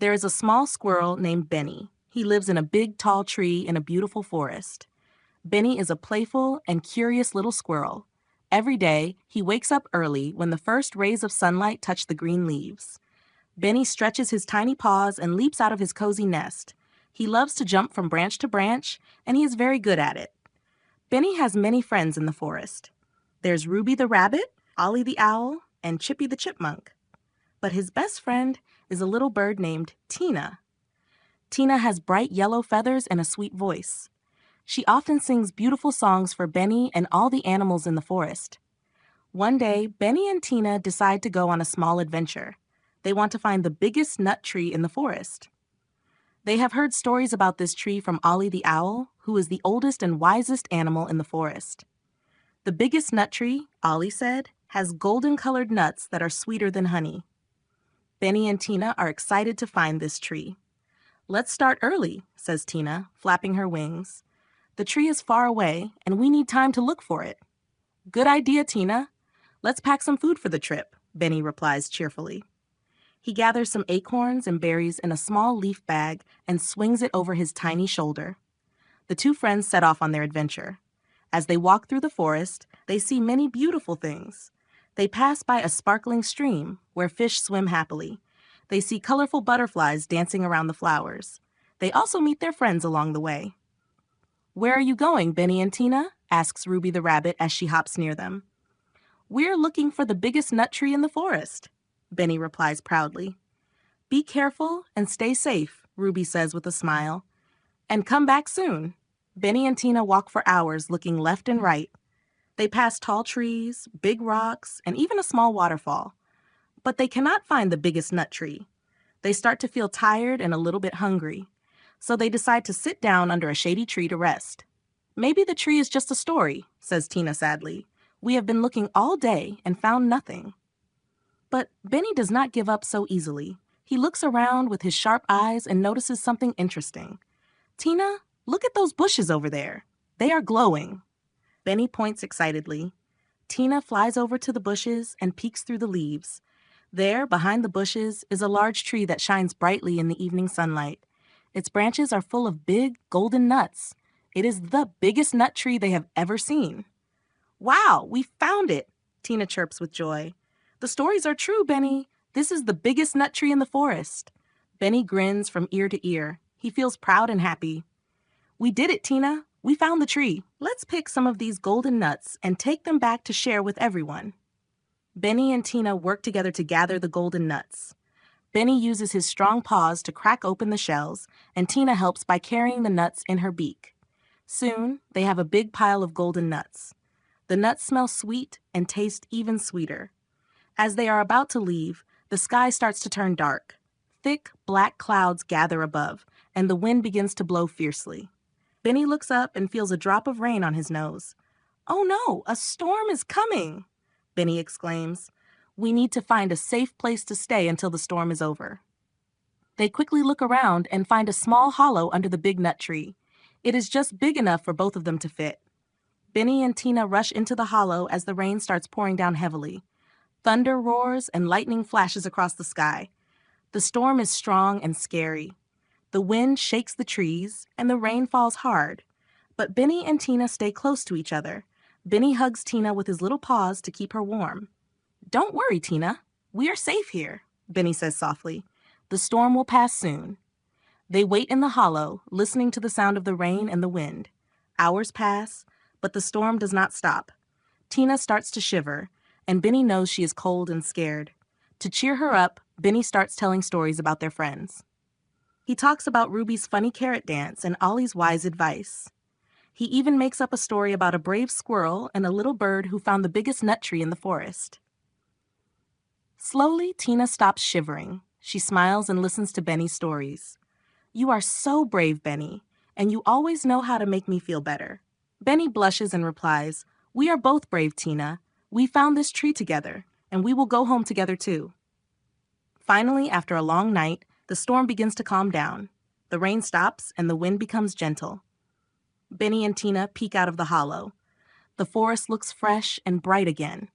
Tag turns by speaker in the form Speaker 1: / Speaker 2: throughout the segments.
Speaker 1: There is a small squirrel named Benny. He lives in a big, tall tree in a beautiful forest. Benny is a playful and curious little squirrel. Every day, he wakes up early when the first rays of sunlight touch the green leaves. Benny stretches his tiny paws and leaps out of his cozy nest. He loves to jump from branch to branch, and he is very good at it. Benny has many friends in the forest. There's Ruby the rabbit, Ollie the owl, and Chippy the chipmunk. But his best friend is a little bird named Tina. Tina has bright yellow feathers and a sweet voice. She often sings beautiful songs for Benny and all the animals in the forest. One day, Benny and Tina decide to go on a small adventure. They want to find the biggest nut tree in the forest. They have heard stories about this tree from Ollie the owl, who is the oldest and wisest animal in the forest. The biggest nut tree, Ollie said, has golden-colored nuts that are sweeter than honey. Benny and Tina are excited to find this tree. "Let's start early," says Tina, flapping her wings. "The tree is far away, and we need time to look for it." "Good idea, Tina. Let's pack some food for the trip," Benny replies cheerfully. He gathers some acorns and berries in a small leaf bag and swings it over his tiny shoulder. The two friends set off on their adventure. As they walk through the forest, they see many beautiful things. They pass by a sparkling stream where fish swim happily. They see colorful butterflies dancing around the flowers. They also meet their friends along the way. "Where are you going, Benny and Tina?" asks Ruby the rabbit as she hops near them. "We're looking for the biggest nut tree in the forest," Benny replies proudly. "Be careful and stay safe," Ruby says with a smile. "And come back soon." Benny and Tina walk for hours looking left and right. They pass tall trees, big rocks, and even a small waterfall. But they cannot find the biggest nut tree. They start to feel tired and a little bit hungry. So they decide to sit down under a shady tree to rest. "Maybe the tree is just a story," says Tina sadly. "We have been looking all day and found nothing." But Benny does not give up so easily. He looks around with his sharp eyes and notices something interesting. "Tina, look at those bushes over there. They are glowing." Benny points excitedly. Tina flies over to the bushes and peeks through the leaves. There, behind the bushes, is a large tree that shines brightly in the evening sunlight. Its branches are full of big, golden nuts. It is the biggest nut tree they have ever seen. "Wow, we found it!" Tina chirps with joy. "The stories are true, Benny. This is the biggest nut tree in the forest." Benny grins from ear to ear. He feels proud and happy. "We did it, Tina. We found the tree. Let's pick some of these golden nuts and take them back to share with everyone." Benny and Tina work together to gather the golden nuts. Benny uses his strong paws to crack open the shells, and Tina helps by carrying the nuts in her beak. Soon, they have a big pile of golden nuts. The nuts smell sweet and taste even sweeter. As they are about to leave, the sky starts to turn dark. Thick, black clouds gather above, and the wind begins to blow fiercely. Benny looks up and feels a drop of rain on his nose. "Oh no, a storm is coming!" Benny exclaims. "We need to find a safe place to stay until the storm is over." They quickly look around and find a small hollow under the big nut tree. It is just big enough for both of them to fit. Benny and Tina rush into the hollow as the rain starts pouring down heavily. Thunder roars and lightning flashes across the sky. The storm is strong and scary. The wind shakes the trees, and the rain falls hard. But Benny and Tina stay close to each other. Benny hugs Tina with his little paws to keep her warm. "Don't worry, Tina. We are safe here," Benny says softly. "The storm will pass soon." They wait in the hollow, listening to the sound of the rain and the wind. Hours pass, but the storm does not stop. Tina starts to shiver, and Benny knows she is cold and scared. To cheer her up, Benny starts telling stories about their friends. He talks about Ruby's funny carrot dance and Ollie's wise advice. He even makes up a story about a brave squirrel and a little bird who found the biggest nut tree in the forest. Slowly, Tina stops shivering. She smiles and listens to Benny's stories. "You are so brave, Benny, and you always know how to make me feel better." Benny blushes and replies, "We are both brave, Tina. We found this tree together, and we will go home together too." Finally, after a long night, the storm begins to calm down. The rain stops and the wind becomes gentle. Benny and Tina peek out of the hollow. The forest looks fresh and bright again.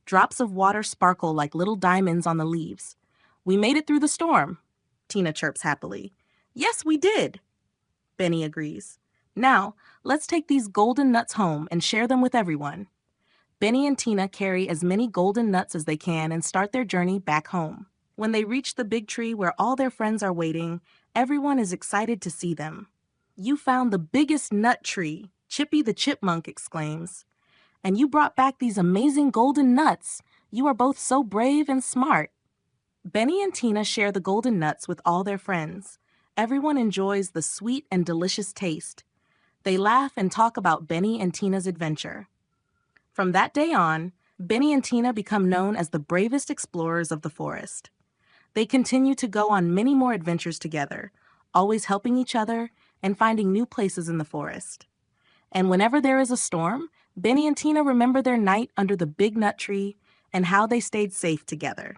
Speaker 1: Drops of water sparkle like little diamonds on the leaves. "We made it through the storm." Tina chirps happily. Yes, we did, Benny agrees. Now, let's take these golden nuts home and share them with everyone. Benny and Tina carry as many golden nuts as they can and start their journey back home. When they reach the big tree where all their friends are waiting, everyone is excited to see them. You found the biggest nut tree, Chippy the Chipmunk exclaims. And you brought back these amazing golden nuts. You are both so brave and smart. Benny and Tina share the golden nuts with all their friends. Everyone enjoys the sweet and delicious taste. They laugh and talk about Benny and Tina's adventure. From that day on, Benny and Tina become known as the bravest explorers of the forest. They continue to go on many more adventures together, always helping each other and finding new places in the forest. And whenever there is a storm, Benny and Tina remember their night under the big nut tree and how they stayed safe together.